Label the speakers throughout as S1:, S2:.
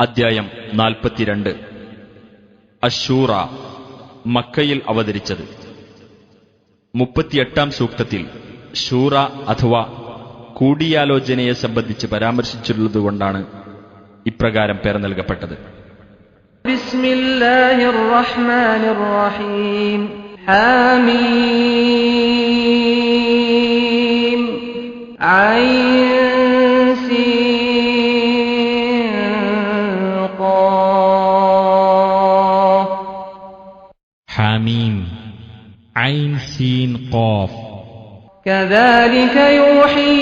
S1: അദ്ധ്യായം 42. അശ്ശൂറ, മക്കയിൽ അവതരിച്ചത്. 38-ാം സൂക്തത്തിൽ ശൂറ അഥവാ കൂടിയാലോചനയെ സംബന്ധിച്ച് പരാമർശിച്ചിട്ടുള്ളതുകൊണ്ടാണ് ഇപ്രകാരം പേർ നൽകപ്പെട്ടത്.
S2: ബിസ്മില്ലാഹിർ റഹ്മാനിർ റഹീം. ഹാമീം ഐൻ സീൻ ഖാഫ്.
S3: ഹാമീം ഐൻ സീൻ ഖാഫ്.
S2: كذلك يوحي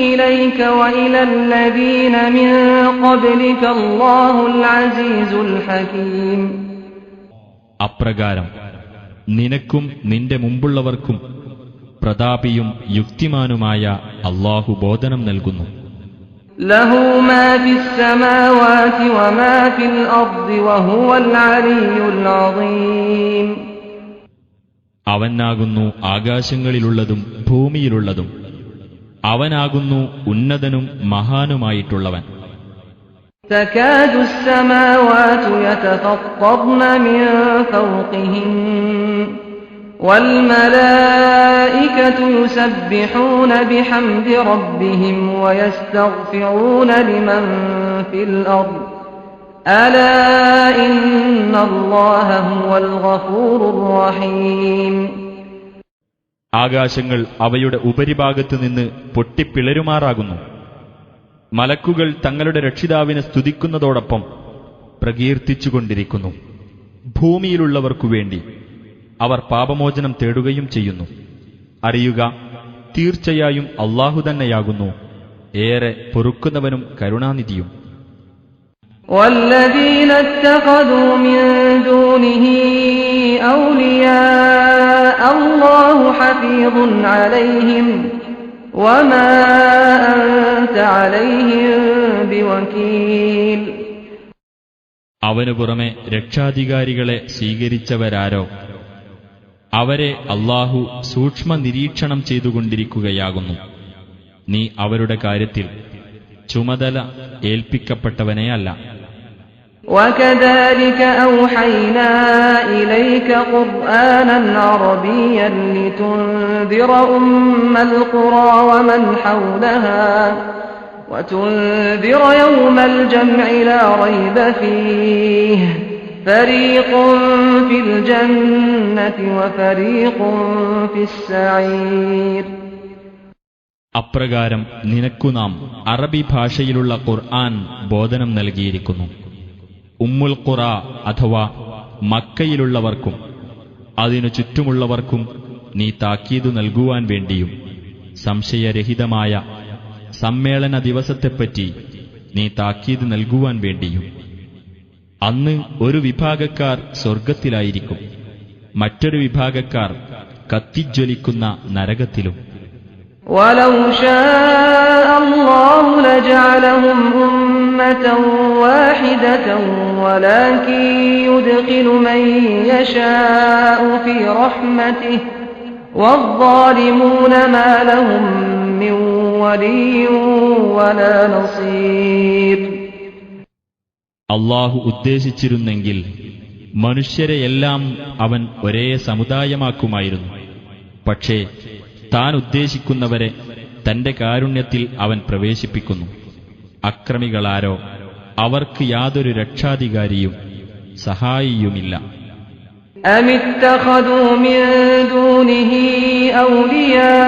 S2: إليك وإلى الذين من قبلك الله العزيز الحكيم.
S3: അപ്രകാരം നിനക്കും നിന്റെ മുമ്പുള്ളവർക്കും പ്രതാപിയും യുക്തിമാനുമായ അല്ലാഹു ബോധനം നൽകുന്നു.
S2: له ما في السماوات وما في الأرض وهو العلي العظيم.
S3: അവനാകുന്നു ആകാശങ്ങളിലുള്ളതും ഭൂമിയിലുള്ളതും. അവനാകുന്നു ഉന്നതനും മഹാനുമായിട്ടുള്ളവൻ.
S2: تكاد السماوات يتفطرن من فوقهن والملائكة يسبحون بحمد ربهم ويستغفرون لمن في الأرض ألا إن الله هو الغفور الرحيم.
S3: ആകാശങ്ങൾ അവയുടെ ഉപരിഭാഗത്തു നിന്ന് പൊട്ടിപ്പിളരുമാറാകുന്നു. മലക്കുകൾ തങ്ങളുടെ രക്ഷിതാവിനെ സ്തുതിക്കുന്നതോടൊപ്പം പ്രകീർത്തിച്ചുകൊണ്ടിരിക്കുന്നു. ഭൂമിയിലുള്ളവർക്കു വേണ്ടി അവർ പാപമോചനം തേടുകയും ചെയ്യുന്നു. അറിയുക, തീർച്ചയായും അല്ലാഹു തന്നെയാകുന്നു ഏറെ പൊറുക്കുന്നവനും കരുണാനിധിയും.
S2: والذين اتخذوا من دونه أولياء الله حفيظ عليهم وما أنت عليهم بوكيل.
S3: അവനു പുറമെ രക്ഷാധികാരികളെ സ്വീകരിച്ചവരാരോ അവരെ അല്ലാഹു സൂക്ഷ്മ നിരീക്ഷണം ചെയ്തുകൊണ്ടിരിക്കുകയാകുന്നു. നീ അവരുടെ കാര്യത്തിൽ ചുമതല ഏൽപ്പിക്കപ്പെട്ടവനെയല്ല.
S2: وكذلك أوحينا إليك قرآنا عربيا لتنذر أم القرى ومن حولها وتنذر يوم الجمع لا ريب فيه فريق في الجنة وفريق في السعير.
S3: അപ്രകാരം നിനക്കു നാം അറബി ഭാഷയിലുള്ള ഖുർആൻ ബോധനം നൽകിയിരിക്കുന്നു. ഉമ്മുൽ ഖുറ അഥവാ മക്കയിലുള്ളവർക്കും അതിനു ചുറ്റുമുള്ളവർക്കും നീ താക്കീതു നൽകുവാൻ വേണ്ടിയും സംശയരഹിതമായ സമ്മേളന ദിവസത്തെപ്പറ്റി നീ താക്കീത് നൽകുവാൻ വേണ്ടിയും. അന്ന് ഒരു വിഭാഗക്കാർ സ്വർഗത്തിലായിരിക്കും, മറ്റൊരു വിഭാഗക്കാർ കത്തിജ്വലിക്കുന്ന നരകത്തിലും.
S2: وَلَوْ شَاءَ اللَّهُ لَجَعَلَهُمْ أُمَّةً وَاحِدَةً وَلَكِن يُدْخِلُ مَن يَشَاءُ فِي رَحْمَتِهِ وَالظَّالِمُونَ مَا لَهُم مِّن وَلِيٍّ وَلَا نَصِيرٍ.
S3: അല്ലാഹു ഉദ്ദേശിച്ചിരുന്നെങ്കിൽ മനുഷ്യരെയെല്ലാം അവൻ ഒരേ സമുദായമാക്കുമായിരുന്നു. പക്ഷേ താൻ ഉദ്ദേശിക്കുന്നവരെ തന്റെ കാരുണ്യത്തിൽ അവൻ പ്രവേശിപ്പിക്കുന്നു. അക്രമികളാരോ അവർക്ക് യാതൊരു രക്ഷാധികാരിയും സഹായിയുമില്ല.
S2: أَمِ اتَّخَذُوا مِن دُونِهِ أَوْلِيَاءَ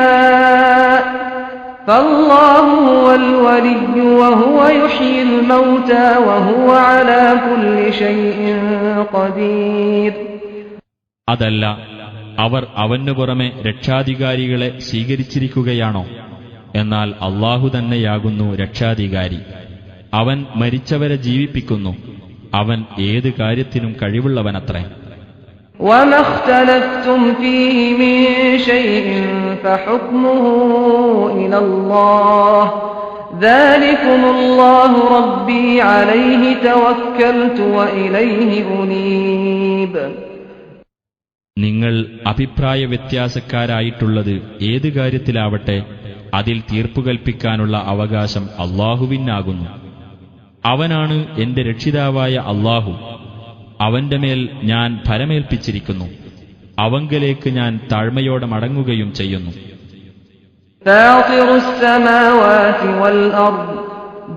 S2: فَاللَّهُ هُوَ الْوَلِيُّ وَهُوَ يُحْيِي الْمَوْتَى وَهُوَ عَلَى كُلِّ شَيْءٍ قَدِيرٌ.
S3: അതല്ല, അവർ അവനു പുറമെ രക്ഷാധികാരികളെ സ്വീകരിച്ചിരിക്കുകയാണോ? എന്നാൽ അല്ലാഹു തന്നെയാകുന്നു രക്ഷാധികാരി. അവൻ മരിച്ചവരെ ജീവിപ്പിക്കുന്നു. അവൻ ഏത് കാര്യത്തിനും കഴിവുള്ളവനത്രേ.
S2: وَمَا اخْتَلَفْتُمْ فِيهِ مِن شَيْءٍ فَحُكْمُهُ إِلَى اللَّهِ ذَلِكُمُ اللَّهُ رَبِّي عَلَيْهِ تَوَكَّلْتُ وَإِلَيْهِ أُنِيبُ.
S3: നിങ്ങൾ അഭിപ്രായ വ്യത്യാസക്കാരായിട്ടുള്ളത് ഏത് കാര്യത്തിലാവട്ടെ അതിൽ തീർപ്പുകൽപ്പിക്കാനുള്ള അവകാശം അല്ലാഹുവിനാകുന്നു. അവനാണ് എന്റെ രക്ഷിതാവായ അല്ലാഹു. അവന്റെ മേൽ ഞാൻ ഭരമേൽപ്പിച്ചിരിക്കുന്നു. അവങ്കലേക്ക് ഞാൻ താഴ്മയോടെ മടങ്ങുകയും ചെയ്യുന്നു.
S2: فاطر السماوات والأرض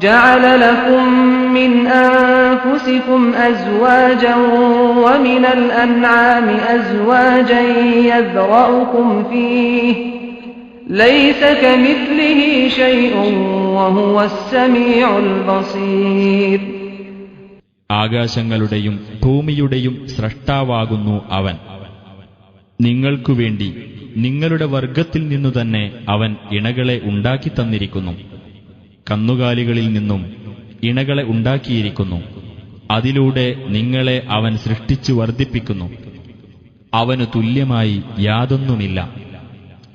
S2: جعل لكم من أنفسكم أزواجا ومن الأنعام أزواجا يذرأكم فيه ليس كمثله شيء وهو السميع البصير.
S3: ആകാശങ്ങളുടെയും ഭൂമിയുടെയും സ്രഷ്ടാവാകുന്നു അവൻ. നിങ്ങൾക്കുവേണ്ടി നിങ്ങളുടെ വർഗത്തിൽ നിന്നു തന്നെ അവൻ ഇണകളെ ഉണ്ടാക്കി തന്നിരിക്കുന്നു. കന്നുകാലികളിൽ നിന്നും ഇണകളെ ഉണ്ടാക്കിയിരിക്കുന്നു. അതിലൂടെ നിങ്ങളെ അവൻ സൃഷ്ടിച്ചു വർദ്ധിപ്പിക്കുന്നു. അവനു തുല്യമായി യാതൊന്നുമില്ല.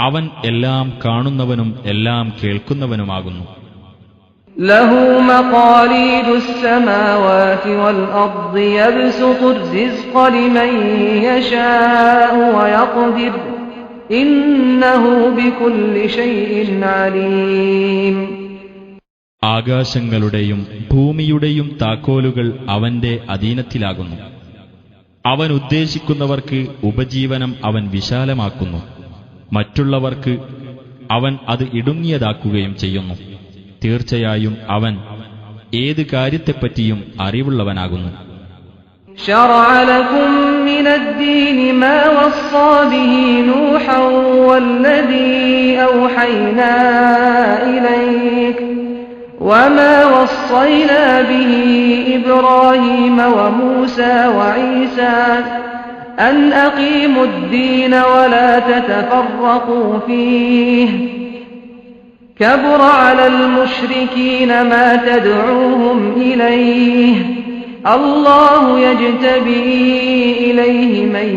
S3: അവൻ എല്ലാം കാണുന്നവനും എല്ലാം കേൾക്കുന്നവനുമാകുന്നു.
S2: ലഹു മഖാലീദുസ് സമാവാതി വൽ അർദി യബ്സുതു الرزق لمن يشاء ويقدر ഇന്നഹു ബികുല്ലി ശൈഇൻ അലീം.
S3: ആകാശങ്ങളുടെയും ഭൂമിയുടെയും താക്കോലുകൾ അവന്റെ അധീനത്തിലാകുന്നു. അവൻ ഉദ്ദേശിക്കുന്നവർക്ക് ഉപജീവനം അവൻ വിശാലമാക്കുന്നു. മറ്റുള്ളവർക്ക് അവൻ അത് ഇടുങ്ങിയതാക്കുകയും ചെയ്യുന്നു. തീർച്ചയായും അവൻ ഏത് കാര്യത്തെപ്പറ്റിയും അറിവുള്ളവനാകുന്നു.
S2: شرع لكم من الدين ما وصى به نوحا والذي أوحينا إليك وما وصينا به إبراهيم وموسى وعيسى أن أقيموا الدين ولا تتفرقوا فيه كبر على المشركين ما تدعوهم إليه الله يجتبي إليه من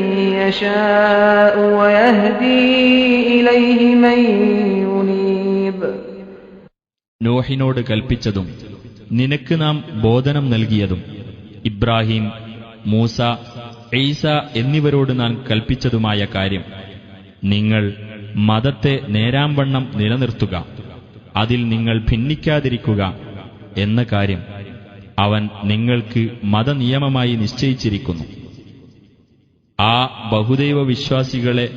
S2: يشاء ويهدي إليه من ينيب.
S3: നോഹിനോട് കൽപ്പിച്ചതും നിനക്ക് നാം ബോധനം നൽകിയതും ഇബ്രാഹിം, മൂസ, ഈസ എന്നിവരോട് നാം കൽപ്പിച്ചതുമായ കാര്യം, നിങ്ങൾ മതത്തെ നേരാംവണ്ണം നിലനിർത്തുക, അതിൽ നിങ്ങൾ ഭിന്നിക്കാതിരിക്കുക എന്ന കാര്യം അവൻ നിങ്ങൾക്ക് മതനിയമമായി നിശ്ചയിച്ചിരിക്കുന്നു. ആ ബഹുദൈവ വിശ്വാസികളെ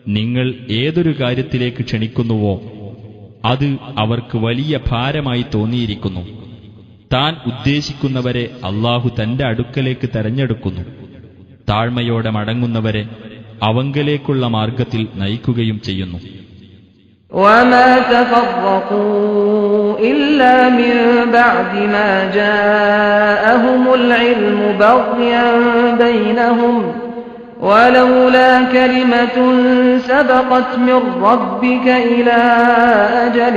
S3: നിങ്ങൾ ഏതൊരു കാര്യത്തിലേക്ക് ക്ഷണിക്കുന്നുവോ അത് അവർക്ക് വലിയ ഭാരമായി തോന്നിയിരിക്കുന്നു. താൻ ഉദ്ദേശിക്കുന്നവരെ അല്ലാഹു തന്റെ അടുക്കലേക്ക് തെരഞ്ഞെടുക്കുന്നു. താഴ്മയോടെ മടങ്ങുന്നവരെ അവങ്കലേക്കുള്ള മാർഗത്തിൽ നയിക്കുകയും ചെയ്യുന്നു.
S2: وما تفرقوا إلا من بعد ما جاءهم العلم بغيا بينهم ولولا كلمة سبقت من ربك إلى أجل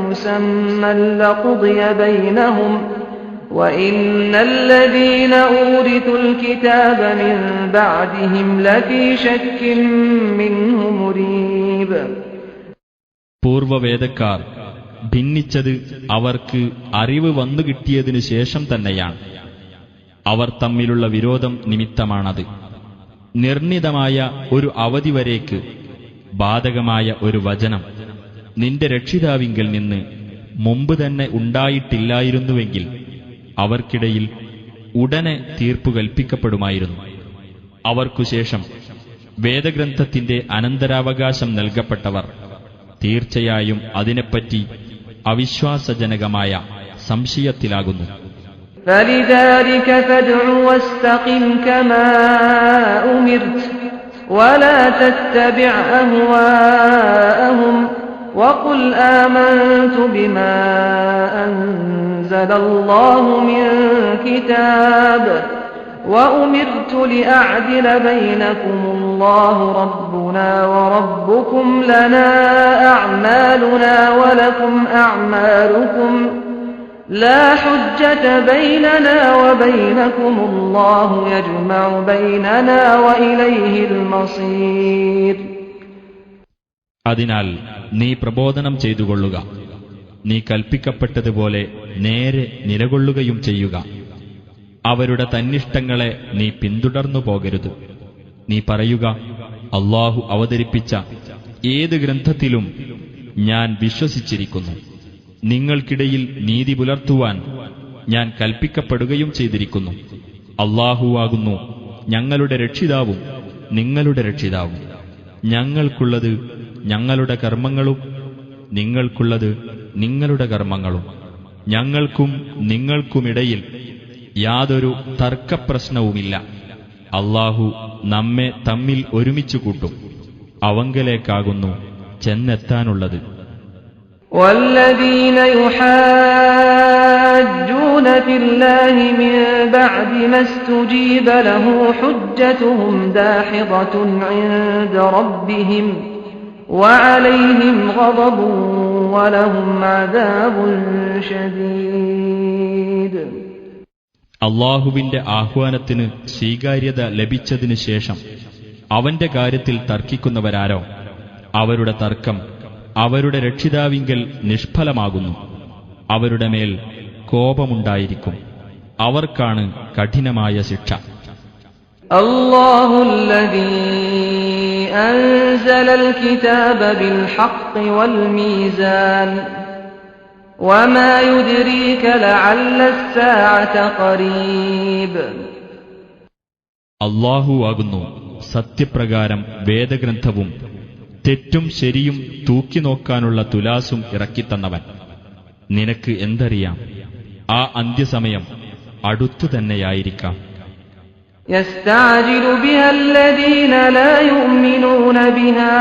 S2: مسمى لقضي بينهم وإن الذين أورثوا الكتاب من بعدهم لفي شك منه مريب.
S3: പൂർവവേദക്കാർ ഭിന്നിച്ചത് അവർക്ക് അറിവ് വന്നുകിട്ടിയതിനു ശേഷം തന്നെയാണ്. അവർ തമ്മിലുള്ള വിരോധം നിമിത്തമാണത്. നിർണിതമായ ഒരു അവധി വരേക്ക് ബാധകമായ ഒരു വചനം നിന്റെ രക്ഷിതാവിങ്കൽ നിന്ന് മുമ്പ് തന്നെ ഉണ്ടായിട്ടില്ലായിരുന്നുവെങ്കിൽ അവർക്കിടയിൽ ഉടനെ തീർപ്പു കൽപ്പിക്കപ്പെടുമായിരുന്നു. അവർക്കുശേഷം വേദഗ്രന്ഥത്തിന്റെ അനന്തരാവകാശം നൽകപ്പെട്ടവർ തീർച്ചയായും അതിനെപ്പറ്റി അവിശ്വാസജനകമായ സംശയത്തിലാകുന്നു.
S2: فلذلك فادع واستقم كما أمرت ولا تتبع أهواءهم وقل آمنت بما أنزل الله من كتاب وأمرت لأعدل بينكم الله ربنا وربكم لنا أعمالنا ولكم أعمالكم لا حجة بيننا وبينكم الله يجمع بيننا وإليه المصير.
S3: അതിനാൽ നീ പ്രബോധനം ചെയ്തുകൊള്ളുക, നീ കൽപ്പിക്കപ്പെട്ടതുപോലെ നേരെ നിലകൊള്ളുകയും ചെയ്യുക. അവരുടെ തന്നിഷ്ടങ്ങളെ നീ പിന്തുടർന്നു പോകരുത്. നീ പറയുക, അല്ലാഹു അവതരിപ്പിച്ച ഏത് ഗ്രന്ഥത്തിലും ഞാൻ വിശ്വസിച്ചിരിക്കുന്നു. നിങ്ങൾക്കിടയിൽ നീതി പുലർത്തുവാൻ ഞാൻ കൽപ്പിക്കപ്പെടുകയും ചെയ്തിരിക്കുന്നു. അല്ലാഹുവാകുന്നു ഞങ്ങളുടെ രക്ഷിതാവും നിങ്ങളുടെ രക്ഷിതാവും. ഞങ്ങൾക്കുള്ളത് ഞങ്ങളുടെ കർമ്മങ്ങളും നിങ്ങൾക്കുള്ളത് നിങ്ങളുടെ കർമ്മങ്ങളും. ഞങ്ങൾക്കും നിങ്ങൾക്കുമിടയിൽ യാതൊരു തർക്കപ്രശ്നവുമില്ല. അല്ലാഹു നമ്മെ തമ്മിൽ ഒരുമിച്ചു കൂട്ടും. അവങ്കലേക്കാകുന്നു ചെന്നെത്താനുള്ളത്.
S2: والذين يحاجون في الله من بعد ما استجيب له حجتهم داحضة عند ربهم وعليهم غضب ولهم عذاب شديد.
S3: അള്ളാഹുവിന്റെ ആഹ്വാനത്തിന് സ്വീകാര്യത ലഭിച്ചതിനു ശേഷം അവന്റെ കാര്യത്തിൽ തർക്കിക്കുന്നവരാരോ അവരുടെ തർക്കം അവരുടെ രക്ഷിതാവിങ്കൽ നിഷ്ഫലമാകുന്നു. അവരുടെ മേൽ കോപമുണ്ടായിരിക്കും. അവർക്കാണ് കഠിനമായ ശിക്ഷ.
S2: അല്ലാഹുല്ലദീ അൻസലൽ കിതാബ ബിൽ ഹഖ് വൽ മീസാൻ വമാ യുദ്രീക ലഅല്ലസ് സാഅത ഖരീബ്.
S3: അല്ലാഹുവാകുന്നു സത്യപ്രകാരം വേദഗ്രന്ഥവും തെറ്റും ശരിയും തൂക്കിനോക്കാനുള്ള തുലാസും ഇറക്കിത്തന്നവൻ. നിനക്ക് എന്തറിയാം, ആ അന്ത്യസമയം അടുത്തു തന്നെയായിരിക്കാം.
S2: യസ്തഅജിലു ബിഹല്ലദീന ലാ യുഅ്മിനൂന ബിഹാ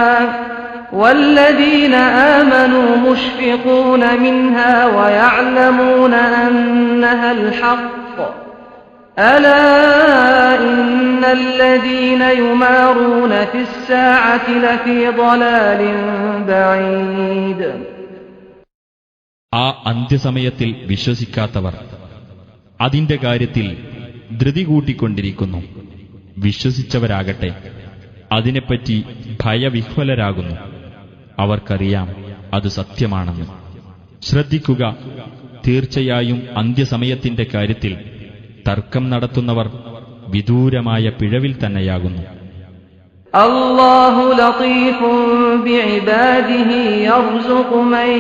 S2: വല്ലദീന ആമനൂ മുശ്ഫിഖൂന മിൻഹാ വയഅലമൂന അന്നഹൽ ഹഖ് ألا إن الذين يمارون في الساعة لفي ضلال بعيد.
S3: ആ അന്ത്യസമയത്തിൽ വിശ്വസിക്കാത്തവർ അതിന്റെ കാര്യത്തിൽ ധൃതി കൂട്ടിക്കൊണ്ടിരിക്കുന്നു. വിശ്വസിച്ചവരാകട്ടെ അതിനെപ്പറ്റി ഭയവിഹ്വലരാകുന്നു. അവർക്കറിയാം അത് സത്യമാണെന്ന്. ശ്രദ്ധിക്കുക, തീർച്ചയായും അന്ത്യസമയത്തിന്റെ കാര്യത്തിൽ തർക്കം നടത്തുന്നവർ വിദൂരമായ പിഴവിൽ തന്നെയാകുന്നു.
S2: അല്ലാഹു ലതീഫുൻ ബിഇബാദിഹി യർസുഖു മൻ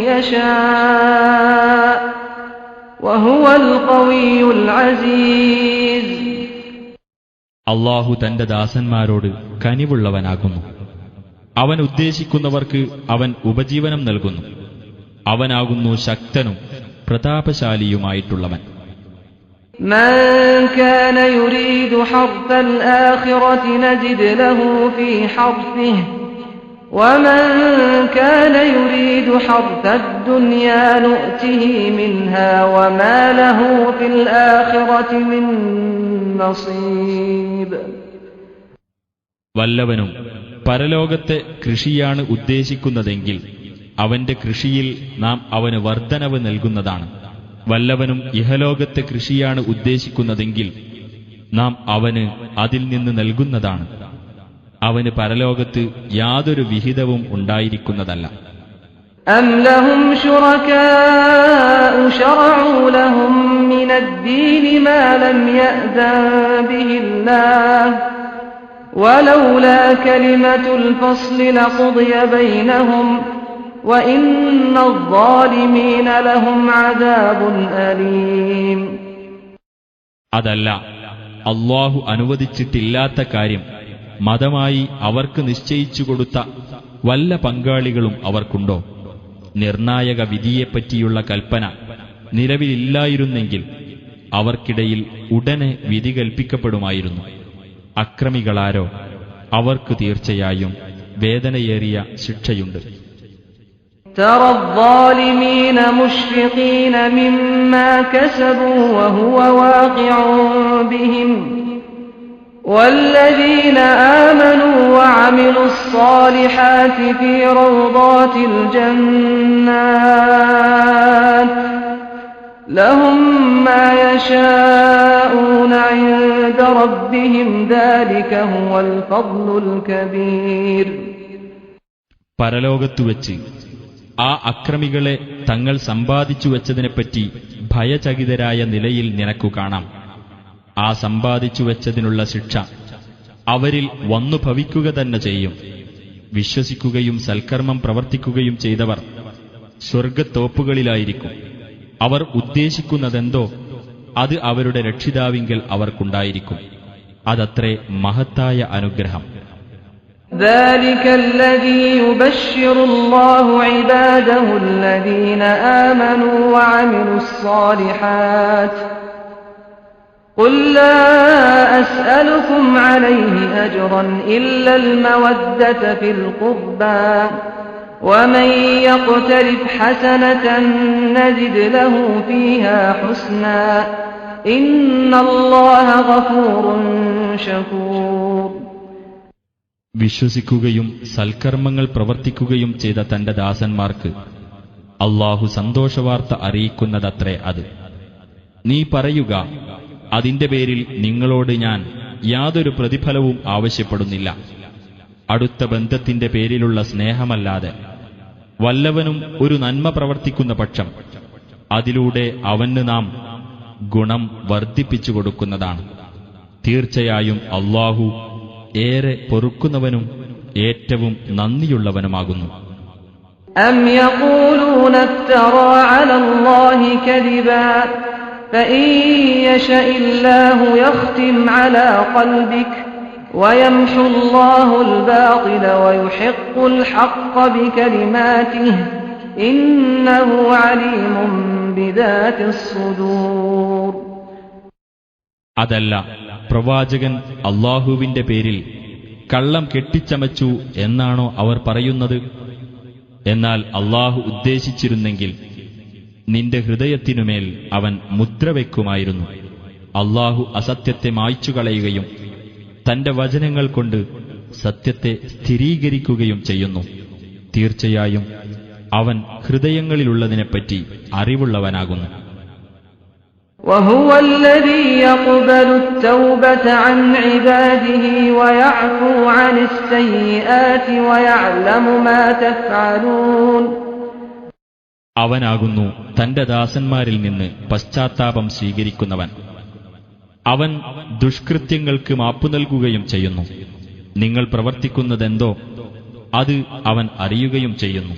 S2: യശാ വഹുവൽ ഖവിയ്യുൽ അസീസ്.
S3: അല്ലാഹു തന്റെ ദാസന്മാരോട് കനിവുള്ളവനാകുന്നു. അവൻ ഉദ്ദേശിക്കുന്നവർക്ക് അവൻ ഉപജീവനം നൽകുന്നു. അവനാകുന്നു ശക്തനും പ്രതാപശാലിയുമായിട്ടുള്ളവൻ.
S2: من كان يريد حرث الآخرة نزد له في حرثه ومن كان يريد حرث الدنيا نؤته منها وما له في الآخرة من نصيب.
S3: വല്ലവനും പരലോകത്തെ കൃഷിയാണ് ഉദ്ദേശിക്കുന്നതെങ്കിൽ അവന്റെ കൃഷിയിൽ നാം അവന് വർദ്ധനവ് നൽകുന്നതാണ്. വല്ലവനും ഇഹലോകത്തെ കൃഷിയാണ് ഉദ്ദേശിക്കുന്നതെങ്കിൽ നാം അവന് അതിൽ നിന്ന് നൽകുന്നതാണ്. അവന് പരലോകത്ത് യാതൊരു വിഹിതവും ഉണ്ടായിരിക്കുന്നതല്ല.
S2: أم لهم شركاء شرعوا لهم من الدين ما لم يأذن به الله ولولا كلمة الفصل لقضي بينهم وَإِنَّ الظَّالِمِينَ لَهُمْ عَذَابٌ أَلِيمٌ.
S3: അതല്ല, അല്ലാഹു അനുവദിച്ചിട്ടില്ലാത്ത കാര്യം മതമായി അവർക്ക് നിശ്ചയിച്ചു കൊടുത്ത വല്ല പങ്കാളികളും അവർക്കുണ്ടോ? നിർണായക വിധിയെപ്പറ്റിയുള്ള കൽപ്പന നിലവിലില്ലായിരുന്നെങ്കിൽ അവർക്കിടയിൽ ഉടനെ വിധി കൽപ്പിക്കപ്പെടുമായിരുന്നു. അക്രമികളാരോ അവർക്ക് തീർച്ചയായും വേദനയേറിയ ശിക്ഷയുണ്ട്.
S2: ترى الظالمين مشفقين مما كسبوا وهو واقع بهم والذين آمنوا وعملوا الصالحات في روضات الجنات لهم ما يشاءون عند ربهم ذلك هو الفضل الكبير.
S3: പരലോകത്തുവെച്ച് ആ അക്രമികളെ തങ്ങൾ സമ്പാദിച്ചു വച്ചതിനെപ്പറ്റി ഭയചകിതരായ നിലയിൽ നിനക്കു കാണാം. ആ സമ്പാദിച്ചു വച്ചതിനുള്ള ശിക്ഷ അവരിൽ വന്നു ഭവിക്കുക തന്നെ ചെയ്യും. വിശ്വസിക്കുകയും സൽക്കർമ്മം പ്രവർത്തിക്കുകയും ചെയ്തവർ സ്വർഗത്തോപ്പുകളിലായിരിക്കും. അവർ ഉദ്ദേശിക്കുന്നതെന്തോ അത് അവരുടെ രക്ഷിതാവിങ്കൽ അവർക്കുണ്ടായിരിക്കും. അതത്രേ മഹത്തായ അനുഗ്രഹം.
S2: ذلك الذي يبشر الله عباده الذين آمنوا وعملوا الصالحات قل لا أسألكم عليه أجرا إلا المودة في القربى ومن يقترف حسنة نزد له فيها حسنا إن الله غفور شكور.
S3: വിശ്വസിക്കുകയും സൽക്കർമ്മങ്ങൾ പ്രവർത്തിക്കുകയും ചെയ്ത തന്റെ ദാസന്മാർക്ക് അല്ലാഹു സന്തോഷവാർത്ത അറിയിക്കുന്നതത്രേ അത്. നീ പറയുക, അതിന്റെ പേരിൽ നിങ്ങളോട് ഞാൻ യാതൊരു പ്രതിഫലവും ആവശ്യപ്പെടുന്നില്ല, അടുത്ത ബന്ധത്തിന്റെ പേരിലുള്ള സ്നേഹമല്ലാതെ. വല്ലവനും ഒരു നന്മ പ്രവർത്തിക്കുന്ന പക്ഷം അതിലൂടെ അവന് നാം ഗുണം വർദ്ധിപ്പിച്ചു കൊടുക്കുന്നതാണ്. തീർച്ചയായും അല്ലാഹു ഏറെ പൊറുക്കുന്നവനും ഏറ്റവും നന്ദിയുള്ളവനുമാകുന്നു.
S2: أم يقولون افترى على الله كذبا فإن يشأ الله يختم على قلبك ويمحو الله الباطل ويحق الحق بكلماته إنه عليم بذات الصدور.
S3: അതല്ല, പ്രവാചകൻ അല്ലാഹുവിന്റെ പേരിൽ കള്ളം കെട്ടിച്ചമച്ചു എന്നാണോ അവർ പറയുന്നത്? എന്നാൽ അല്ലാഹു ഉദ്ദേശിച്ചിരുന്നെങ്കിൽ നിന്റെ ഹൃദയത്തിനുമേൽ അവൻ മുദ്ര വയ്ക്കുമായിരുന്നു. അല്ലാഹു അസത്യത്തെ മായ്ച്ചുകളയുകയും തന്റെ വചനങ്ങൾ കൊണ്ട് സത്യത്തെ സ്ഥിരീകരിക്കുകയും ചെയ്യുന്നു. തീർച്ചയായും അവൻ ഹൃദയങ്ങളിലുള്ളതിനെപ്പറ്റി അറിവുള്ളവനാകുന്നു.
S2: وهو الذي يقبل التوبة عن عباده ويعفو عن السيئات ويعلم ما تفعلون.
S3: അവനാകുന്നു തന്റെ ദാസന്മാരിൽ നിന്ന് പശ്ചാത്താപം സ്വീകരിക്കുന്നവൻ. അവൻ ദുഷ്കൃത്യങ്ങൾക്ക് മാപ്പു നൽകുകയും ചെയ്യുന്നു. നിങ്ങൾ പ്രവർത്തിക്കുന്നതെന്തോ അത് അവൻ അറിയുകയും ചെയ്യുന്നു.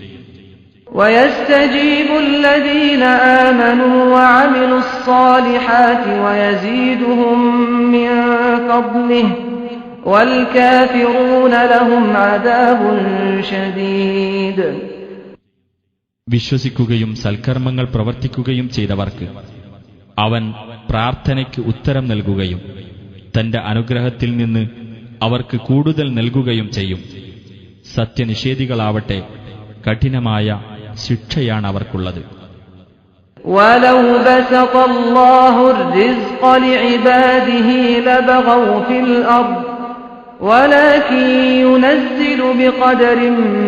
S2: ويستجيب الذين آمنوا وعملوا الصالحات ويزيدهم من فضله والكافرون لهم عذاب شديد.
S3: വിശ്വസിക്കുകയും സൽക്കർമ്മങ്ങൾ പ്രവർത്തിക്കുകയും ചെയ്തവർക്ക് അവൻ പ്രാർത്ഥനയ്ക്ക് ഉത്തരം നൽകുകയും തന്റെ അനുഗ്രഹത്തിൽ നിന്ന് അവർക്ക് കൂടുതൽ നൽകുകയും ചെയ്യും. സത്യനിഷേധികളാവട്ടെ കഠിനമായ ശിക്ഷയാണ് അവർക്കുള്ളത്.
S2: وَلَوْ بَسَطَ اللَّهُ الرِّزْقَ لِعِبَادِهِ لَبَغَوْا فِي الْأَرْضِ وَلَكِن يُنَزِّلُ بِقَدَرٍ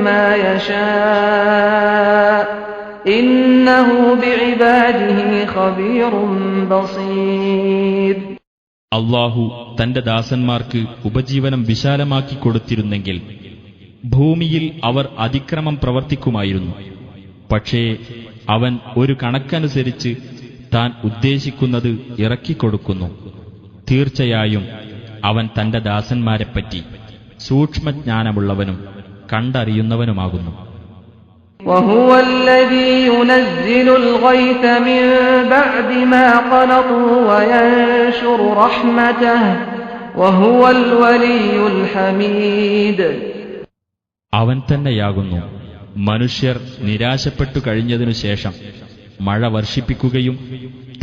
S2: مَّا يَشَاءُ إِنَّهُ بِعِبَادِهِ خَبِيرٌ بَصِيرٌ.
S3: അല്ലാഹു തന്റെ ദാസന്മാർക്ക് ഉപജീവനം വിശാലമാക്കി കൊടുത്തിരുന്നെങ്കിൽ ഭൂമിയിൽ അവർ അതിക്രമം പ്രവർത്തിക്കുമായിരുന്നു. പക്ഷേ അവൻ ഒരു കണക്കനുസരിച്ച് താൻ ഉദ്ദേശിക്കുന്നത് ഇറക്കിക്കൊടുക്കുന്നു. തീർച്ചയായും അവൻ തന്റെ ദാസന്മാരെപ്പറ്റി സൂക്ഷ്മജ്ഞാനമുള്ളവനും കണ്ടറിയുന്നവനുമാകുന്നു.
S2: وهو الذي ينزل الغيث من بعد ما قنطوا وينشر رحمته وهو الولي الحميد.
S3: അവൻ തന്നെയാകുന്നു മനുഷ്യർ നിരാശപ്പെട്ടു കഴിഞ്ഞതിനു ശേഷം മഴ വർഷിപ്പിക്കുകയും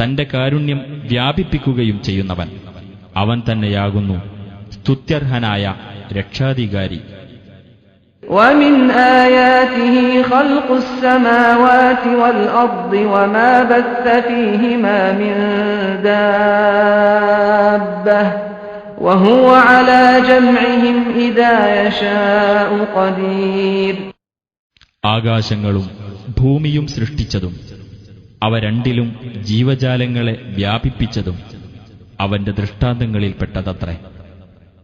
S3: തന്റെ കാരുണ്യം വ്യാപിപ്പിക്കുകയും ചെയ്യുന്നവൻ. അവൻ തന്നെയാകുന്നു സ്തുത്യർഹനായ രക്ഷാധികാരി.
S2: ومن آياته خلق السماوات والأرض وما بث فيهما من دابة وهو على جمعهم إذا يشاء قدير.
S3: ആകാശങ്ങളും ഭൂമിയും സൃഷ്ടിച്ചതും അവ രണ്ടിലും ജീവജാലങ്ങളെ വ്യാപിപ്പിച്ചതും അവന്റെ ദൃഷ്ടാന്തങ്ങളിൽപ്പെട്ടതത്രേ.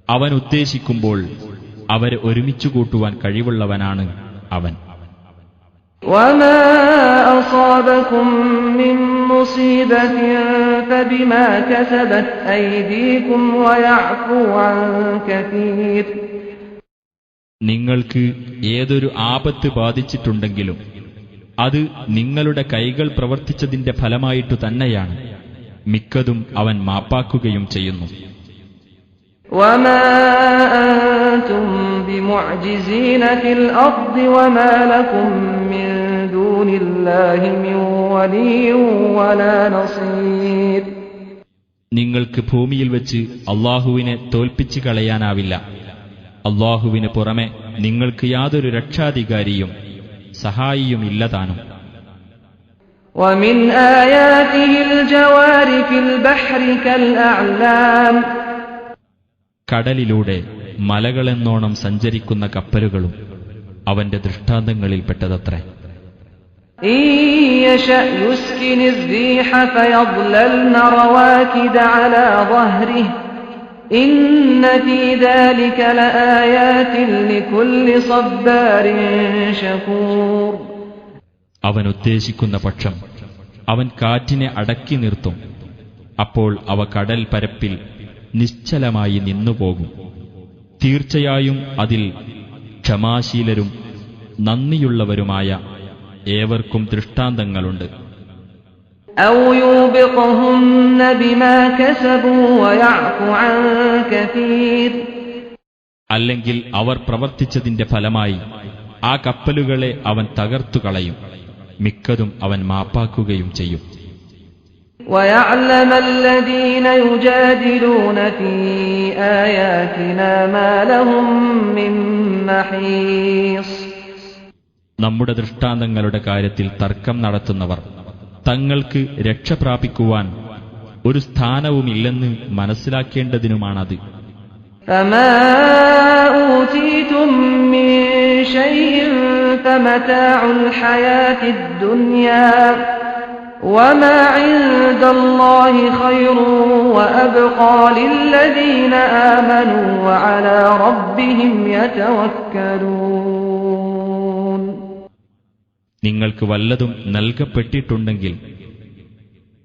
S3: അവൻ ഉദ്ദേശിക്കുമ്പോൾ അവരെ ഒരുമിച്ചു കൂട്ടുവാൻ കഴിവുള്ളവനാണ് അവൻ.
S2: وما أصابكم من مصيبة فبما كسبت أيديكم ويعفو عن كثير.
S3: നിങ്ങൾക്ക് ഏതൊരു ആപത്ത് ബാധിച്ചിട്ടുണ്ടെങ്കിലും അത് നിങ്ങളുടെ കൈകൾ പ്രവർത്തിച്ചതിന്റെ ഫലമായിട്ടു തന്നെയാണ്. മിക്കതും അവൻ മാപ്പാക്കുകയും ചെയ്യുന്നു.
S2: وما أنتم بمعجزين في الأرض وما لكم من دون الله من ولي ولا نصير.
S3: നിങ്ങൾക്ക് ഭൂമിയിൽ വെച്ച് അള്ളാഹുവിനെ തോൽപ്പിച്ചു കളയാനാവില്ല. അള്ളാഹുവിന് പുറമെ നിങ്ങൾക്ക് യാതൊരു രക്ഷാധികാരിയും സഹായിയും ഇല്ലതാനും.
S2: ومن آياته الجوار في البحر كالأعلام.
S3: കടലിലൂടെ മലകളെന്നോണം സഞ്ചരിക്കുന്ന കപ്പലുകളും അവന്റെ ദൃഷ്ടാന്തങ്ങളിൽപ്പെട്ടതത്രേ.
S2: إن يشأ يسكن الريح فيظللن رواكد على ظهره إن في ذلك لآيات لكل صبار شكور.
S3: അവൻ ഉദ്ദേശിക്കുന്ന പക്ഷം അവൻ കാറ്റിനെ അടക്കി നിർത്തും. അപ്പോൾ അവ കടൽ പരപ്പിൽ നിശ്ചലമായി നിന്നുപോകും. തീർച്ചയായും അതിൽ ക്ഷമാശീലരും നന്ദിയുള്ളവരുമായ ഏവർക്കും ദൃഷ്ടാന്തങ്ങളുണ്ട്.
S2: أو يوبقهن بما كسبوا ويعفو عن كثير.
S3: അല്ലെങ്കിൽ അവർ പ്രവർത്തിച്ചതിന്റെ ഫലമായി ആ കപ്പലുകളെ അവൻ തകർത്തുകളയും. മിക്കതും അവൻ മാപ്പാക്കുകയും ചെയ്യും.
S2: ويعلم الذين يجادلون في آياتنا ما لهم من محيص.
S3: നമ്മുടെ ദൃഷ്ടാന്തങ്ങളുടെ കാര്യത്തിൽ തർക്കം നടത്തുന്നവർ തങ്ങൾക്ക് രക്ഷ പ്രാപിക്കുവാൻ ഒരു സ്ഥാനവുമില്ലെന്ന് മനസ്സിലാക്കേണ്ടതിനുമാണത്.
S2: فما أوتيتم من شيء فمتاع الحياة الدنيا وما عند الله خير وأبقى للذين آمنوا وعلى ربهم يتوكلون.
S3: നിങ്ങൾക്ക് വല്ലതും നൽകപ്പെട്ടിട്ടുണ്ടെങ്കിൽ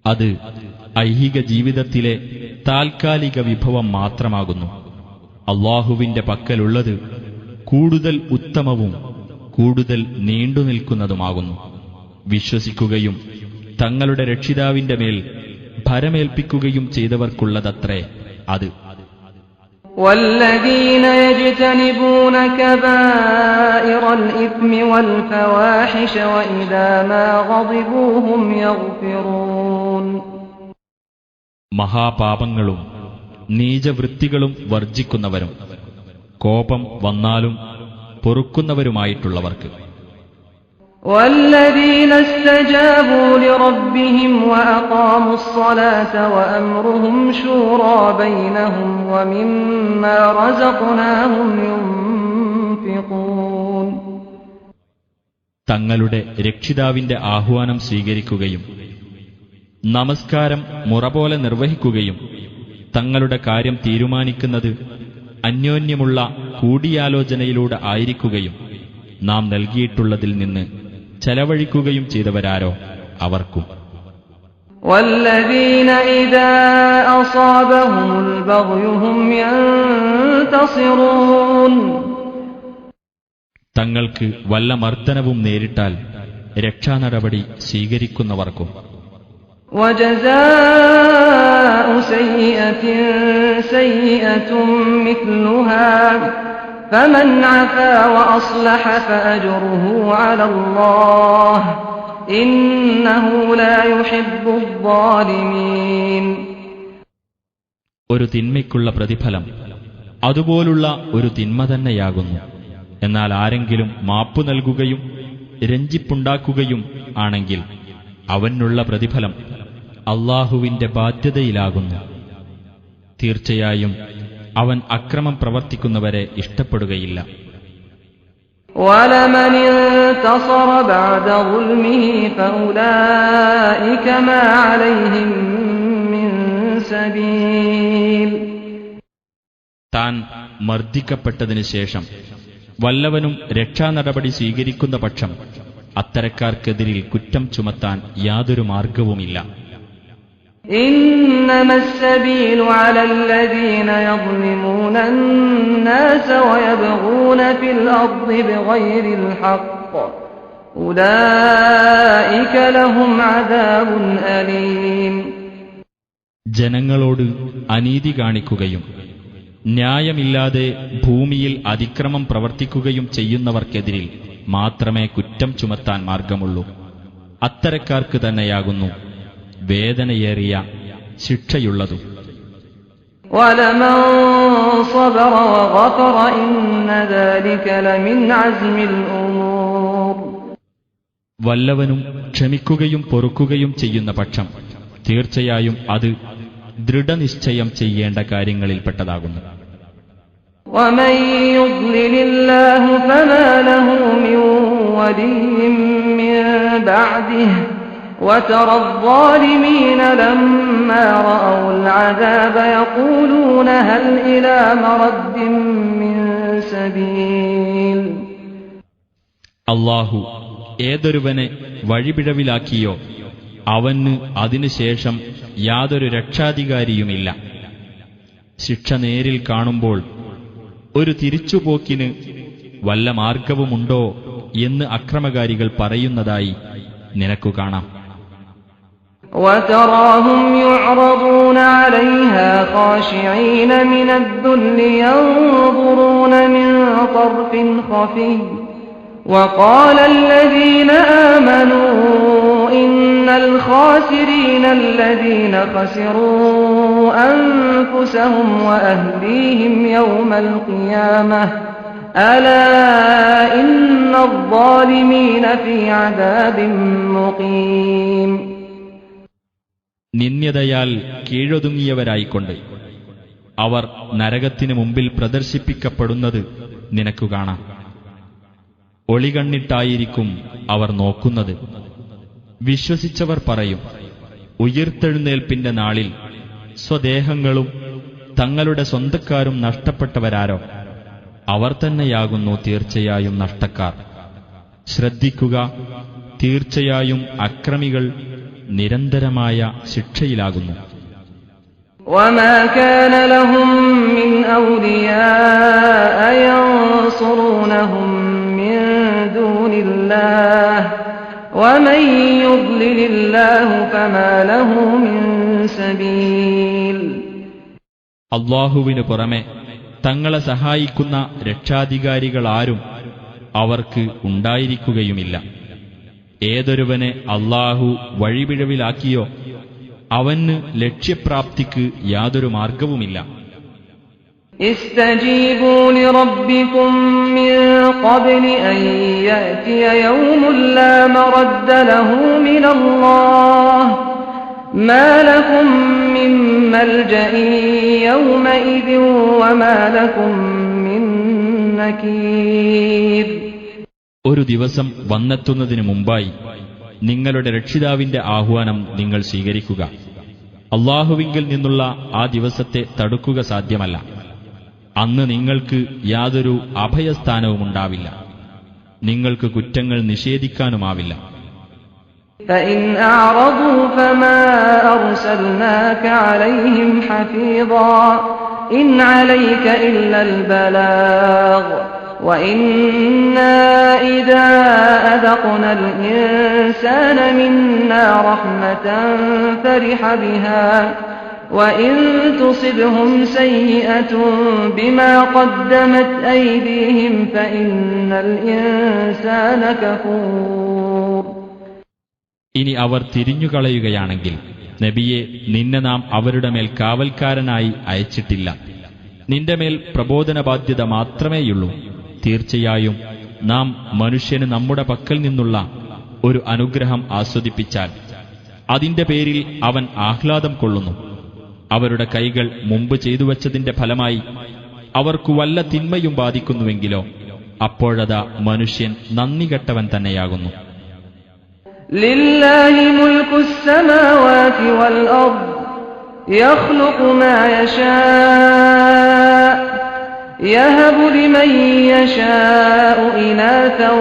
S3: അത് ഐഹിക ജീവിതത്തിലെ താൽക്കാലിക വിഭവം മാത്രമാകുന്നു. അള്ളാഹുവിന്റെ പക്കലുള്ളത് കൂടുതൽ ഉത്തമവും കൂടുതൽ നീണ്ടുനിൽക്കുന്നതുമാകുന്നു. വിശ്വസിക്കുകയും തങ്ങളുടെ രക്ഷിതാവിന്റെ മേൽ ഭരമേൽപ്പിക്കുകയും ചെയ്തവർക്കുള്ളതത്രേ അത്.
S2: والذين يجتنبون كبائر الإثم والفواحش وإذا ما غضبوا هم يغفرون.
S3: മഹാപാപങ്ങളും നീചവൃത്തികളും വർജിക്കുന്നവരും കോപം വന്നാലും പൊറുക്കുന്നവരുമായിട്ടുള്ളവർക്ക്.
S2: والذين استجابوا لربهم وأقاموا الصلاة وأمرهم شورى بينهم ومما رزقناهم ينفقون.
S3: തങ്ങളുടെ രക്ഷിതാവിന്റെ ആഹ്വാനം സ്വീകരിക്കുകയും നമസ്കാരം മുറപോലെ നിർവഹിക്കുകയും തങ്ങളുടെ കാര്യം തീരുമാനിക്കുന്നത് അന്യോന്യമുള്ള കൂടിയാലോചനയിലൂടെ ആയിരിക്കുകയും നാം നൽകിയിട്ടുള്ളതിൽ നിന്ന് ചെലവഴിക്കുകയും ചെയ്തവരാരോ അവർക്കും.
S2: والذين إذا أصابهم البغي هم ينتصرون.
S3: തങ്ങൾക്ക് വല്ല മർദ്ദനവും നേരിട്ടാൽ രക്ഷാനടപടി സ്വീകരിക്കുന്നവർക്കും.
S2: وجزاء سيئة سيئة مثلها فمن عفا وأصلح فأجره على الله إنه لا يحب الظالمين.
S3: ഒരു തിന്മയ്ക്കുള്ള പ്രതിഫലം അതുപോലുള്ള ഒരു തിന്മ തന്നെയാകുന്നു. എന്നാൽ ആരെങ്കിലും മാപ്പു നൽകുകയും രഞ്ജിപ്പുണ്ടാക്കുകയും ആണെങ്കിൽ അവനുള്ള പ്രതിഫലം അള്ളാഹുവിന്റെ ബാധ്യതയിലാകുന്നു. തീർച്ചയായും അവൻ അക്രമം പ്രവർത്തിക്കുന്നവരെ ഇഷ്ടപ്പെടുകയില്ല.
S2: وَلَمَنِ انتَصَرَ بَعْدَ ظُلْمِهِ فَأُولَئِكَ مَا عَلَيْهِمْ مِنْ سَبِيلٍ.
S3: താൻ മർദ്ദിക്കപ്പെട്ടതിനു ശേഷം വല്ലവനും രക്ഷാനടപടി സ്വീകരിക്കുന്ന പക്ഷം അത്തരക്കാർക്കെതിരിൽ കുറ്റം ചുമത്താൻ യാതൊരു മാർഗവുമില്ല.
S2: إنما السبيل على الذين يظلمون الناس ويبغون في الأرض بغير الحق أولئك لهم عذاب أليم.
S3: ജനങ്ങളോട് അനീതി കാണിക്കുകയും ന്യായമില്ലാതെ ഭൂമിയിൽ അതിക്രമം പ്രവർത്തിക്കുകയും ചെയ്യുന്നവർക്കെതിരിൽ മാത്രമേ കുറ്റം ചുമത്താൻ മാർഗമുള്ളൂ. അത്തരക്കാർക്ക് തന്നെയാകുന്നു വേദനയേറിയ ശിക്ഷയുള്ളതും.
S2: وَلَمَنْ صَبَرَ وَغَفَرَ إِنَّ ذَلِكَ لَمِنْ عَزْمِ الْأُمُورِ.
S3: വല്ലവനും ക്ഷമിക്കുകയും പൊറുക്കുകയും ചെയ്യുന്ന പക്ഷം തീർച്ചയായും അത് ദൃഢനിശ്ചയം ചെയ്യേണ്ട കാര്യങ്ങളിൽപ്പെട്ടതാകുന്നു.
S2: وَمَنْ يُضْلِلِ اللَّهُ فَمَا لَهُ مِنْ وَلِيٍّ مِّنْ بَعْدِهِ وَتَرَى الظَّالِمِينَ لَمَّا رَأَوُا الْعَذَابَ يَقُولُونَ هَلْ إِلَى مَرَدٍّ مِّن سَبِيلٍ.
S3: അല്ലാഹു ഏതൊരുവനെ വഴിപിഴവിലാക്കിയോ അവന് അതിനുശേഷം യാതൊരു രക്ഷാധികാരിയുമില്ല. ശിക്ഷ നേരിൽ കാണുമ്പോൾ ഒരു തിരിച്ചുപോക്കിന് വല്ല മാർഗവുമുണ്ടോ എന്ന് അക്രമകാരികൾ പറയുന്നതായി നിനക്കു കാണാം.
S2: وَتَرَاهُمْ يُعْرَضُونَ عَلَيْهَا خَاشِعِينَ مِنَ الذُّلِّ يَنظُرُونَ مِنْ طَرْفٍ خَفِيٍّ وَقَالَ الَّذِينَ آمَنُوا إِنَّ الْخَاسِرِينَ الَّذِينَ خَسِرُوا أَنفُسَهُمْ وَأَهْلِيهِمْ يَوْمَ الْقِيَامَةِ أَلَا إِنَّ الظَّالِمِينَ فِي عَذَابٍ مُقِيمٍ.
S3: നിന്ദ്യതയാൽ കീഴൊതുങ്ങിയവരായിക്കൊണ്ട് അവർ നരകത്തിനു മുമ്പിൽ പ്രദർശിപ്പിക്കപ്പെടുന്നത് നിനക്കു കാണാം. ഒളികണ്ണിട്ടായിരിക്കും അവർ നോക്കുന്നത്. വിശ്വസിച്ചവർ പറയും, ഉയിർത്തെഴുന്നേൽപ്പിന്റെ നാളിൽ സ്വദേഹങ്ങളും തങ്ങളുടെ സ്വന്തക്കാരും നഷ്ടപ്പെട്ടവരാരോ അവർ തന്നെയാകുന്നു തീർച്ചയായും നഷ്ടക്കാർ. ശ്രദ്ധിക്കുക, തീർച്ചയായും അക്രമികൾ നിരന്തരമായ ശിക്ഷയിലാകുന്നു.
S2: وَمَا كَانَ لَهُم مِّنْ أَوْلِيَاءَ يَنصُرُونَهُم مِّن دُونِ اللَّهِ وَمَن يُضْلِلِ اللَّهُ فَمَا لَهُ مِن سَبِيلٍ.
S3: അല്ലാഹുവിനു പുറമെ തങ്ങളെ സഹായിക്കുന്ന രക്ഷാധികാരികളാരും അവർക്ക് ഉണ്ടായിരിക്കുകയുമില്ല. ഏതൊരുവനെ അല്ലാഹു വഴിപിഴവിലാക്കിയോ അവന് ലക്ഷ്യപ്രാപ്തിക്ക് യാതൊരു മാർഗവുമില്ല.
S2: استجيبوا لربكم من قبل أن يأتي يوم لا مرد له من الله ما لكم من ملجأ يومئذ وما لكم من نكير.
S3: ഒരു ദിവസം വന്നെത്തുന്നതിന് മുമ്പായി നിങ്ങളുടെ രക്ഷിതാവിന്റെ ആഹ്വാനം നിങ്ങൾ സ്വീകരിക്കുക. അല്ലാഹുവിങ്കിൽ നിന്നുള്ള ആ ദിവസത്തെ തടുക്കുക സാധ്യമല്ല. അന്ന് നിങ്ങൾക്ക് യാതൊരു അഭയസ്ഥാനവുമുണ്ടാവില്ല. നിങ്ങൾക്ക് കുറ്റങ്ങൾ നിഷേധിക്കാനുമാവില്ല.
S2: فإن أعرضوا فما أرسلناك عليهم حفيظا إن عليك إلا البلاغ وإنا إذا أذقنا الإنسان منا رحمة فرح بها وإن تصبهم سيئة بما قدمت أيديهم فإن الإنسان كفور.
S3: ഇനി അവർ തിരിഞ്ഞുകളയുകയാണെങ്കിൽ നബിയെ, നിന്നെ നാം അവരുടെ മേൽ കാവൽക്കാരനായി അയച്ചിട്ടില്ല. നിന്റെ മേൽ പ്രബോധന ബാധ്യത മാത്രമേയുള്ളൂ. തീർച്ചയായും നാം മനുഷ്യന് നമ്മുടെ പക്കൽ നിന്നുള്ള ഒരു അനുഗ്രഹം ആസ്വദിപ്പിച്ചാൽ അതിന്റെ പേരിൽ അവൻ ആഹ്ലാദം കൊള്ളുന്നു. അവരുടെ കൈകൾ മുമ്പ് ചെയ്തുവച്ചതിന്റെ ഫലമായി അവർക്കു വല്ല തിന്മയും ബാധിക്കുന്നുവെങ്കിലോ അപ്പോഴതാ മനുഷ്യൻ നന്ദികെട്ടവൻ തന്നെയാകുന്നു.
S2: ലില്ലാഹി മുൽക്കുസ് സമാവാതി വൽ അർദ് യഖ്ലുഖു മാ യശാ യഹബു ലിമൻ യശാഉ ഇനാഥൻ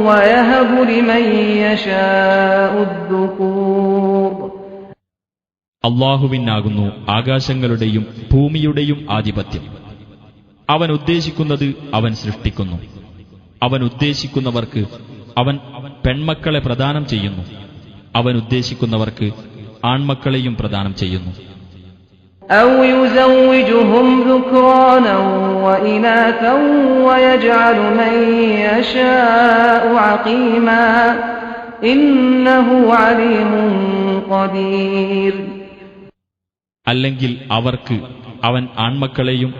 S2: വയഹബു ലിമൻ യശാഉ അദ്ദുകൂർ.
S3: അല്ലാഹുവിനാകുന്നു ആകാശങ്ങളുടെയും ഭൂമിയുടെയും ആധിപത്യം. അവൻ ഉദ്ദേശിക്കുന്നത് അവൻ സൃഷ്ടിക്കുന്നു. അവൻ ഉദ്ദേശിക്കുന്നവർക്ക് അവൻ പെൺമക്കളെ പ്രദാനം ചെയ്യുന്നു. അവൻ ഉദ്ദേശിക്കുന്നവർക്ക് ആൺമക്കളെയും പ്രദാനം ചെയ്യുന്നു.
S2: أو يزوجهم ذكرانا وإناثا ويجعل من يشاء عقيما إنه عليم قدير.
S3: അല്ലെങ്കിൽ അവർക്ക് അവൻ ആൺമക്കളെയും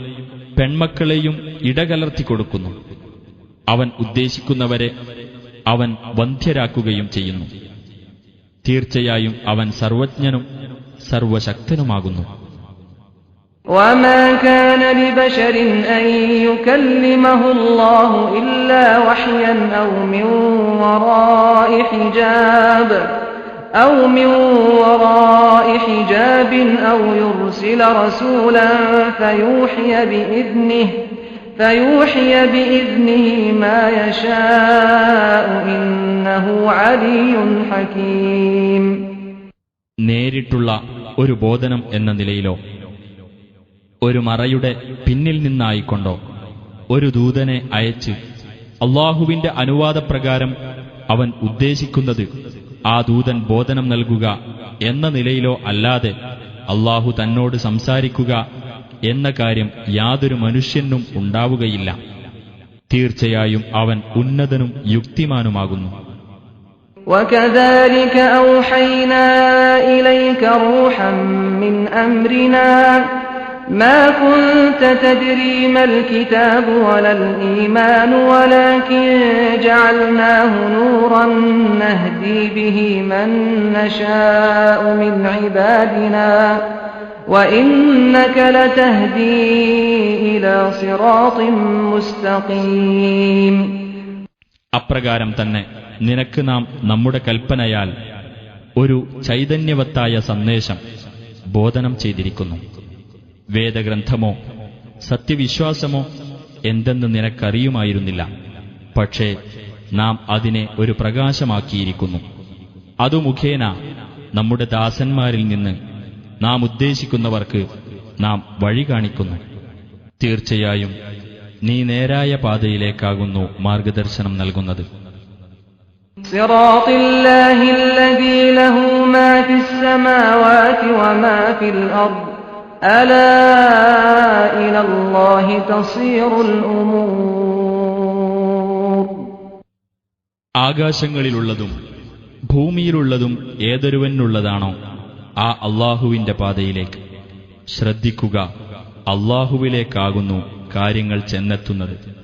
S3: പെൺമക്കളെയും ഇടകലർത്തി കൊടുക്കുന്നു. അവൻ ഉദ്ദേശിക്കുന്നവരെ അവൻ വന്ധ്യരാക്കുകയും ചെയ്യുന്നു. തീർച്ചയായും അവൻ സർവജ്ഞനും സർവശക്തനുമാകുന്നു.
S2: وما كان لبشر أن يكلمه الله إلا وحيا أو من وراء حجاب أو يرسل رسولا فيوحي بإذنه ما يشاء إنه علي حكيم.
S3: നേരിട്ടുള്ള ഒരു ബോധനം എന്ന നിലയിലോ ഒരു മറയുടെ പിന്നിൽ നിന്നായിക്കൊണ്ടോ ഒരു ദൂതനെ അയച്ച് അള്ളാഹുവിന്റെ അനുവാദപ്രകാരം അവൻ ഉദ്ദേശിക്കുന്നത് ആ ദൂതൻ ബോധനം നൽകുക എന്ന നിലയിലോ അല്ലാതെ അള്ളാഹു തന്നോട് സംസാരിക്കുക എന്ന കാര്യം യാതൊരു മനുഷ്യനും ഉണ്ടാവുകയില്ല. തീർച്ചയായും അവൻ ഉന്നതനും യുക്തിമാനുമാകുന്നു.
S2: وكذلك أوحينا إليك روحا من أمرنا ما كنت تدري ما الكتاب ولا الإيمان ولكن جعلناه نورا نهدي به من نشاء من عبادنا وإنك لتهدي إلى صراط مستقيم.
S3: അപ്രകാരം തന്നെ നിനക്ക് നാം നമ്മുടെ കൽപ്പനയാൽ ഒരു ചൈതന്യവത്തായ സന്ദേശം ബോധനം ചെയ്തിരിക്കുന്നു. വേദഗ്രന്ഥമോ സത്യവിശ്വാസമോ എന്തെന്ന് നിനക്കറിയുമായിരുന്നില്ല. പക്ഷേ നാം അതിനെ ഒരു പ്രകാശമാക്കിയിരിക്കുന്നു. അതു മുഖേന നമ്മുടെ ദാസന്മാരിൽ നിന്ന് നാം ഉദ്ദേശിക്കുന്നവർക്ക് നാം വഴി കാണിക്കുന്നു. തീർച്ചയായും നീ നേരായ പാതയിലേക്കാകുന്നു മാർഗദർശനം നൽകുന്നത്.
S2: صراط الله الذي له ما في السماوات وما في الأرض ألا إلى الله تصير الأمور.
S3: ആകാശങ്ങളിലുള്ളതും ഭൂമിയിലുള്ളതും ഏതൊരുവനുള്ളതാണോ ആ അള്ളാഹുവിന്റെ പാതയിലേക്ക് ശ്രദ്ധിക്കുക. അള്ളാഹുവിലേക്കാകുന്നു കാര്യങ്ങൾ ചെന്നെത്തുന്നത്.